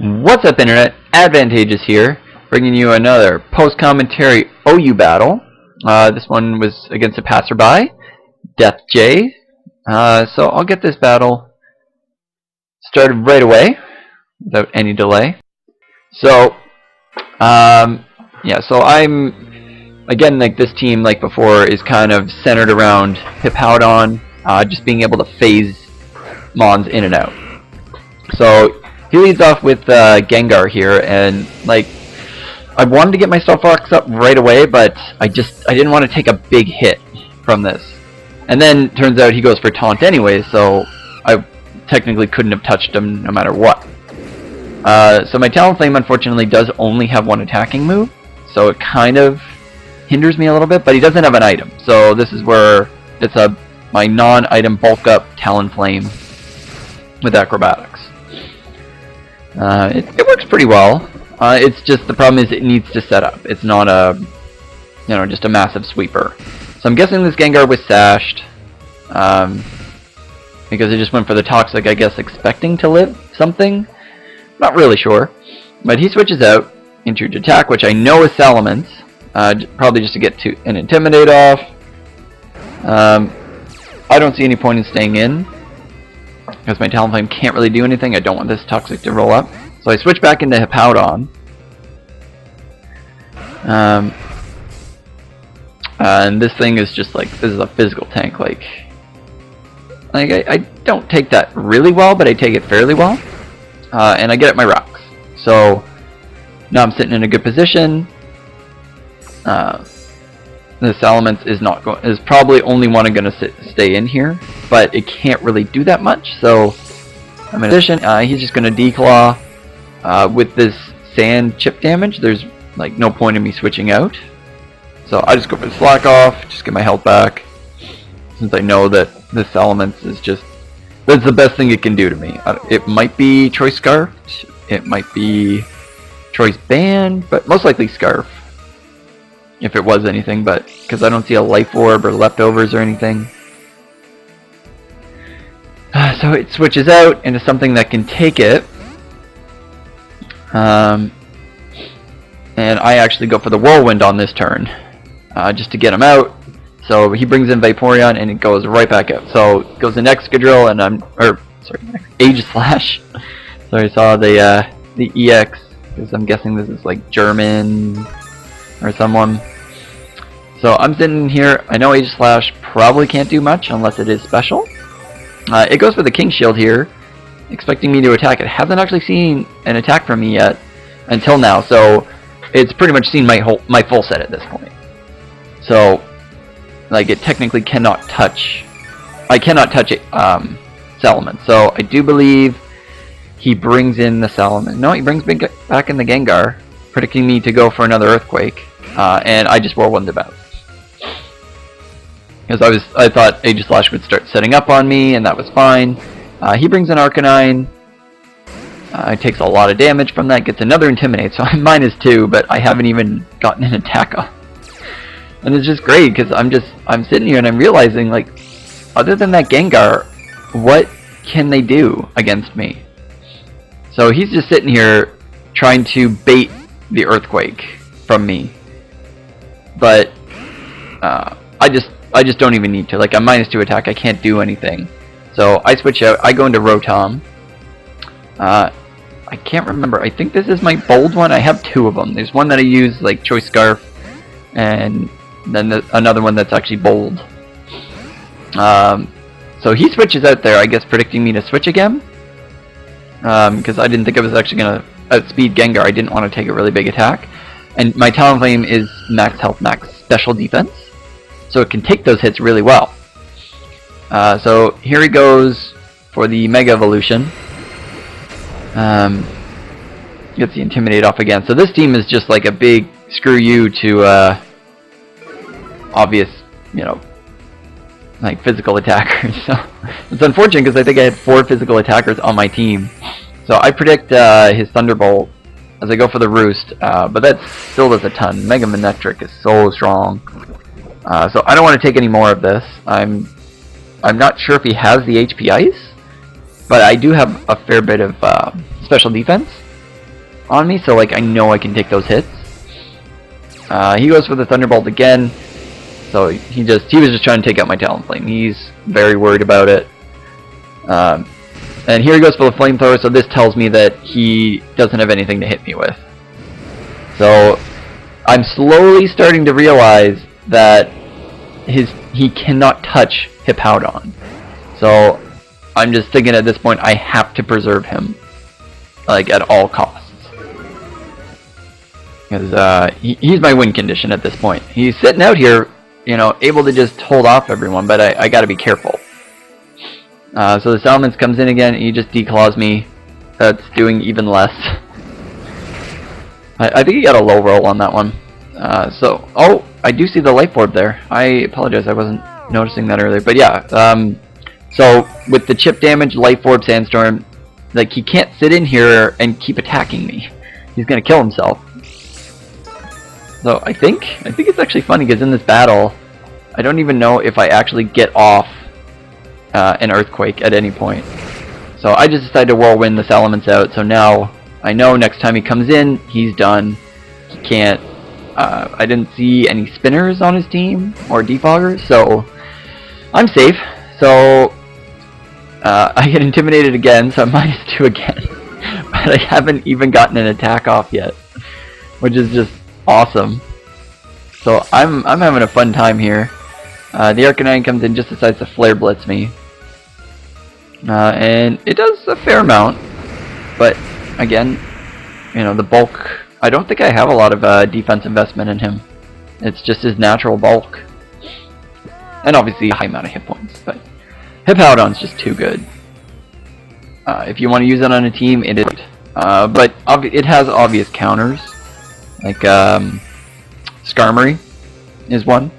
What's up, Internet? Advantageous here, bringing you another post-commentary OU battle. This one was against a passerby, Death J. So I'll get this battle started right away, without any delay. So, yeah, so I'm, again, like this team, like before, is kind of centered around Hippowdon, just being able to phase mons in and out. So, he leads off with Gengar here, and like I wanted to get my Star Fox up right away, but I didn't want to take a big hit from this. And then turns out he goes for taunt anyway, so I technically couldn't have touched him no matter what. So my Talonflame unfortunately does only have one attacking move, so it kind of hinders me a little bit, but he doesn't have an item. So this is where it's my non-item bulk up Talonflame with acrobatics. It works pretty well. It's just the problem is it needs to set up. It's not just a massive sweeper. So I'm guessing this Gengar was sashed because it just went for the toxic, I guess, expecting to live something. Not really sure. But he switches out into attack, which I know is Salamence, probably just to get an Intimidate off. I don't see any point in staying in, because my Talonflame can't really do anything. I don't want this Toxic to roll up. So I switch back into Hippowdon. And this thing is just like, this is a physical tank. Like I don't take that really well, but I take it fairly well. And I get at my rocks. So now I'm sitting in a good position. The Salamence is probably only one I'm going to stay in here, but it can't really do that much. So I'm in position. He's just going to declaw with this sand chip damage. There's like no point in me switching out, so I just go for the slack off, just get my health back, since I know that this Salamence is that's the best thing it can do to me. It might be Choice Scarf, it might be Choice Band, but most likely Scarf. If it was anything, but because I don't see a life orb or leftovers or anything. So it switches out into something that can take it. And I actually go for the Whirlwind on this turn, just to get him out. So he brings in Vaporeon and it goes right back out. So it goes in Excadrill and Aegislash. So I saw the EX, because I'm guessing this is like German or someone. So I'm sitting here. I know Aegislash probably can't do much unless it is special. It goes for the King Shield here, expecting me to attack. It hasn't actually seen an attack from me yet until now, so it's pretty much seen my full set at this point. So like it technically cannot touch. I cannot touch it, Salamence. So I do believe he brings in the Salamence. No, he brings back in the Gengar, predicting me to go for another Earthquake. And I just Whirlwind him out. Because I thought Aegislash would start setting up on me, and that was fine. He brings in Arcanine. It takes a lot of damage from that, gets another Intimidate, so I'm -2, but I haven't even gotten an attack off. And it's just great, because I'm sitting here and I'm realizing, like, other than that Gengar, what can they do against me? So he's just sitting here trying to bait the Earthquake from me. But I just don't even need to. Like, I'm -2 attack, I can't do anything. So I switch out, I go into Rotom. I can't remember, I think this is my bold one. I have 2 of them. There's one that I use like Choice Scarf, and then another one that's actually bold. So he switches out there, I guess predicting me to switch again. Because I didn't think I was actually going to outspeed Gengar. I didn't want to take a really big attack. And my Talonflame is max health, max special defense, so it can take those hits really well. So here he goes for the Mega Evolution. Gets the Intimidate off again. So this team is just like a big screw you to obvious, like physical attackers. So it's unfortunate because I think I had 4 physical attackers on my team. So I predict his Thunderbolt as I go for the Roost, but that still does a ton. Mega Manectric is so strong. So I don't want to take any more of this. I'm not sure if he has the HP Ice, but I do have a fair bit of special defense. on me, so like I know I can take those hits. He goes for the Thunderbolt again, so he was just trying to take out my Talonflame. He's very worried about it. And here he goes for the Flamethrower, so this tells me that he doesn't have anything to hit me with. So I'm slowly starting to realize that he cannot touch Hippowdon. So I'm just thinking at this point I have to preserve him, like at all costs. Because he's my win condition at this point. He's sitting out here, you know, able to just hold off everyone, but I gotta be careful. So the Salamence comes in again, and he just declaws me. That's doing even less. I think he got a low roll on that one. Oh, I do see the Life Orb there. I apologize, I wasn't noticing that earlier. But yeah, so with the chip damage, Life Orb, Sandstorm, like he can't sit in here and keep attacking me. He's gonna kill himself. So I think it's actually funny because in this battle, I don't even know if I actually get off an Earthquake at any point. So I just decided to Whirlwind the Salamence out, so now I know next time he comes in, he's done. He can't, I didn't see any Spinners on his team, or Defoggers, so I'm safe. So I get intimidated again, so I'm -2 again. But I haven't even gotten an attack off yet, which is just awesome. So I'm having a fun time here. The Arcanine comes in, just decides to Flare Blitz me. And it does a fair amount, but again, you know, the bulk, I don't think I have a lot of defense investment in him. It's just his natural bulk. And obviously a high amount of hit points, but Hippowdon's just too good. If you want to use it on a team, it is. But it has obvious counters, like Skarmory is one.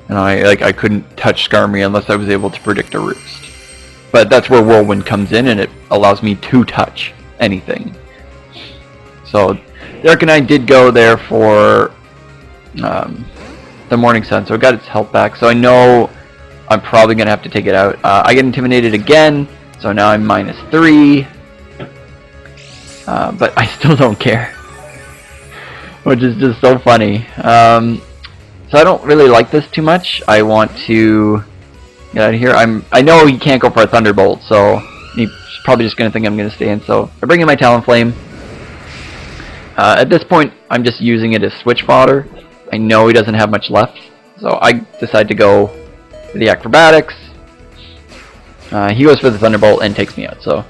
And I couldn't touch Skarmory unless I was able to predict a Roost. But that's where Whirlwind comes in, and it allows me to touch anything. So the Arcanine did go there for the Morning Sun, so it got its health back. So I know I'm probably going to have to take it out. I get intimidated again, so now I'm -3. But I still don't care. Which is just so funny. So I don't really like this too much. I want to get out of here. I know he can't go for a Thunderbolt, so he's probably just going to think I'm going to stay in. So I bring in my Talonflame. At this point, I'm just using it as switch fodder. I know he doesn't have much left, so I decide to go for the Acrobatics. He goes for the Thunderbolt and takes me out. So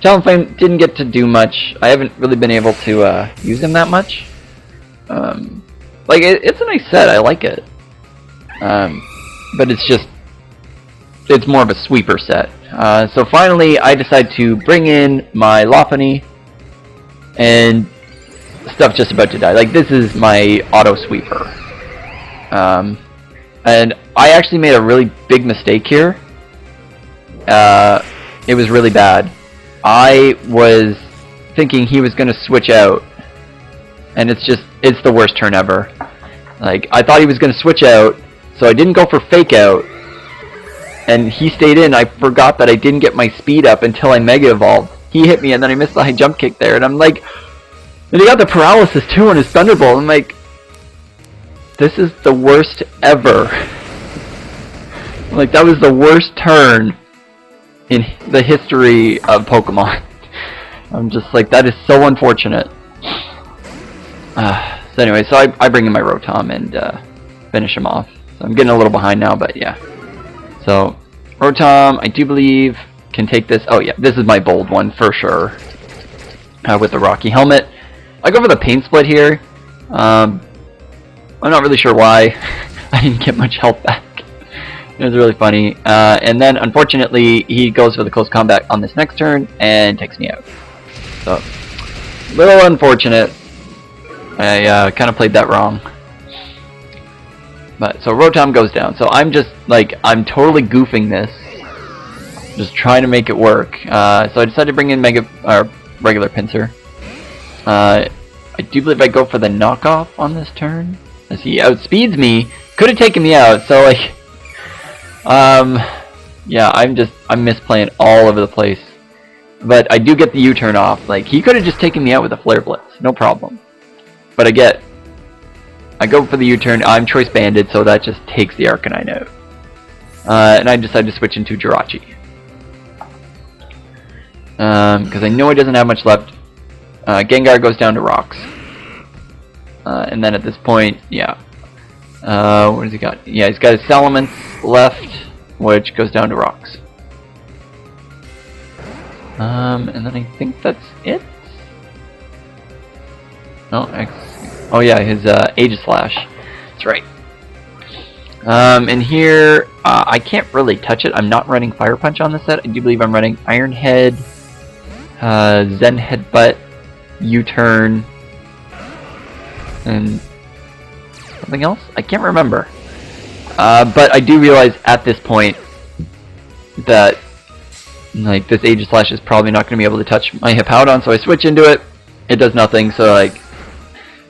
Talonflame didn't get to do much. I haven't really been able to use him that much. Like it's a nice set. I like it. But it's more of a sweeper set. So finally, I decide to bring in my Lopunny, and stuff's just about to die. Like, this is my auto sweeper. And I actually made a really big mistake here. It was really bad. I was thinking he was going to switch out, and it's the worst turn ever. Like, I thought he was going to switch out, so I didn't go for Fake Out, and he stayed in. I forgot that I didn't get my speed up until I Mega Evolved. He hit me, and then I missed the high jump kick there, and I'm like, and he got the paralysis too on his Thunderbolt. I'm like, this is the worst ever. Like, that was the worst turn in the history of Pokemon. I'm just like, that is so unfortunate. So anyway, so I bring in my Rotom and finish him off. So I'm getting a little behind now, but yeah. So Rotom, I do believe, can take this. Oh yeah, this is my bold one for sure. With the Rocky Helmet. I go for the Pain Split here. I'm not really sure why. I didn't get much health back. It was really funny. And then, unfortunately, he goes for the Close Combat on this next turn and takes me out. So, a little unfortunate. I kind of played that wrong. But, so Rotom goes down. So I'm just, like, I'm totally goofing this. Just trying to make it work. So I decided to bring in regular Pinsir. I do believe I go for the knockoff on this turn, as he outspeeds me. Could have taken me out, so like, yeah, I'm misplaying all over the place. But I do get the U-turn off. Like, he could have just taken me out with a Flare Blitz, no problem. But I go for the U-turn. I'm Choice Banded, so that just takes the Arcanine out. And I decide to switch into Jirachi. Because I know he doesn't have much left. Gengar goes down to Rocks. And then at this point, yeah. What has he got? Yeah, he's got his Salamence left, which goes down to Rocks. And then I think that's it. Oh yeah, his Aegislash. That's right. And here, I can't really touch it. I'm not running Fire Punch on this set. I do believe I'm running Iron Head, Zen Headbutt, U-turn, and something else? I can't remember. But I do realize at this point that like this Aegislash is probably not going to be able to touch my Hippowdon, so I switch into it. It does nothing, so like,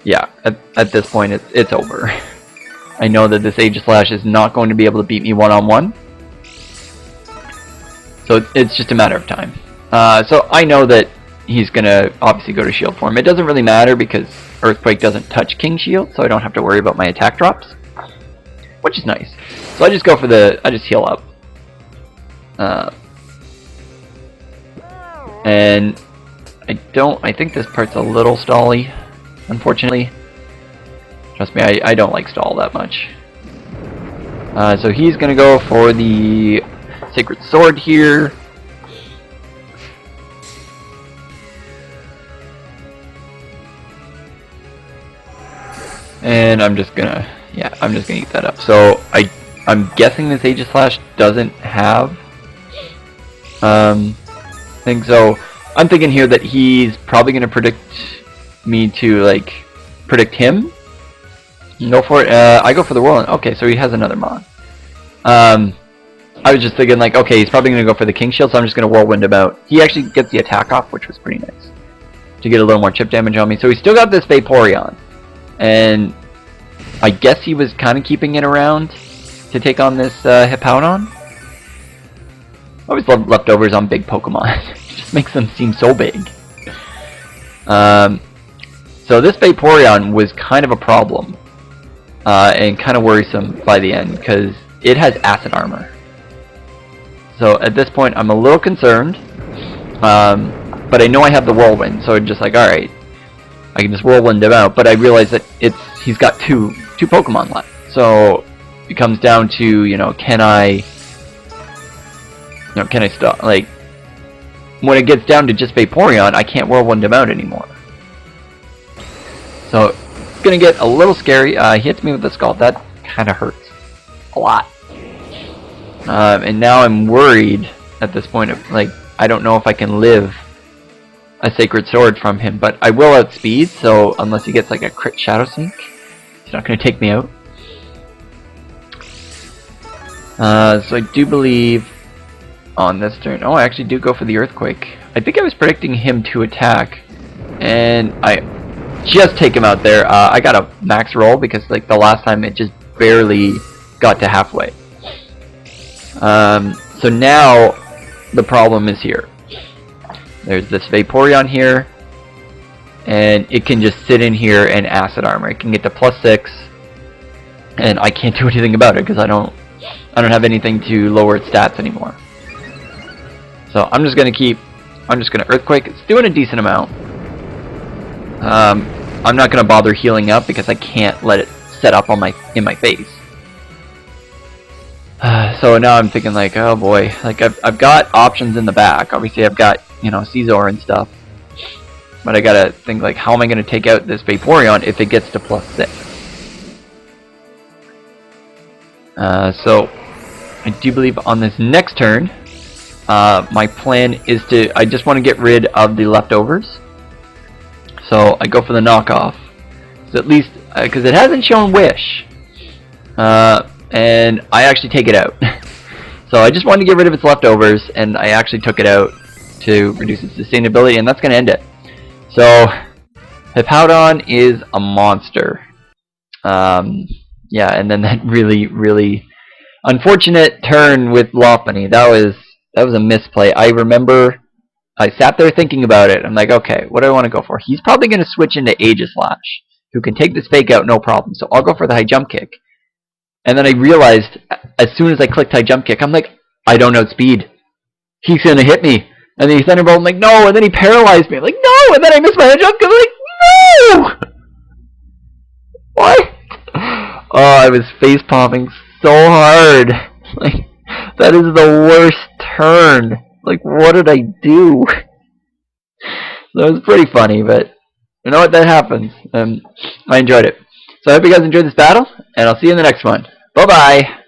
yeah, at this point it's over. I know that this Aegislash is not going to be able to beat me one-on-one. So it's just a matter of time. So I know that he's going to obviously go to Shield form. It doesn't really matter because Earthquake doesn't touch King Shield, so I don't have to worry about my attack drops. Which is nice. So I just go for I just heal up. And I think this part's a little stally, unfortunately. Trust me, I don't like stall that much. So he's gonna go for the Sacred Sword here. And I'm just gonna eat that up. So I'm guessing this Aegislash doesn't have thing. So I'm thinking here that he's probably gonna predict me to like predict him. Go for it. I go for the Whirlwind. Okay, so he has another Mon. I was just thinking like, okay, he's probably gonna go for the King Shield, so I'm just gonna Whirlwind him out. He actually gets the attack off, which was pretty nice to get a little more chip damage on me. So he's still got this Vaporeon, and I guess he was kind of keeping it around to take on this Hippowdon. I always love leftovers on big Pokemon. It just makes them seem so big. So this Vaporeon was kind of a problem. And kind of worrisome by the end, because it has Acid Armor. So at this point I'm a little concerned. But I know I have the Whirlwind, so I'm just like, alright. I can just Whirlwind him out, but I realize that he's got two Pokemon left. So it comes down to, you know, can I stop? Like, when it gets down to just Vaporeon, I can't Whirlwind him out anymore. So it's gonna get a little scary. He hits me with the Scald. That kind of hurts a lot. And now I'm worried at this point. Like, I don't know if I can live a Sacred Sword from him, but I will outspeed. So unless he gets like a crit Shadow Sneak, he's not gonna take me out. So I do believe on this turn. Oh, I actually do go for the Earthquake. I think I was predicting him to attack, and I just take him out there. I got a max roll because like the last time it just barely got to halfway. So now the problem is here. There's this Vaporeon here, and it can just sit in here and Acid Armor. It can get to +6, and I can't do anything about it because I don't have anything to lower its stats anymore. So I'm just gonna Earthquake. It's doing a decent amount. I'm not gonna bother healing up because I can't let it set up on in my face. So now I'm thinking like, oh boy, like I've got options in the back. Obviously I've got, you know, Caesar and stuff, but I gotta think like, how am I gonna take out this Vaporeon if it gets to +6? So I do believe on this next turn, my plan is I just want to get rid of the leftovers. So I go for the knockoff. So at least, because it hasn't shown Wish. And I actually take it out. So I just wanted to get rid of its leftovers, and I actually took it out to reduce its sustainability, and that's going to end it. So Hippowdon is a monster. Yeah, and then that really, really unfortunate turn with Lopunny. That was a misplay. I remember I sat there thinking about it. I'm like, okay, what do I want to go for? He's probably going to switch into Aegislash, who can take this fake out no problem. So I'll go for the high jump kick. And then I realized, as soon as I clicked high jump kick, I'm like, I don't outspeed. He's going to hit me. And then he Thunderbolt, I'm like, no. And then he paralyzed me. I'm like, no. And then I missed my high jump kick. I'm like, no. Why? Oh, I was face palming so hard. Like, that is the worst turn. Like, what did I do? So it was pretty funny, but you know what? That happens. I enjoyed it. So I hope you guys enjoyed this battle, and I'll see you in the next one. Bye-bye.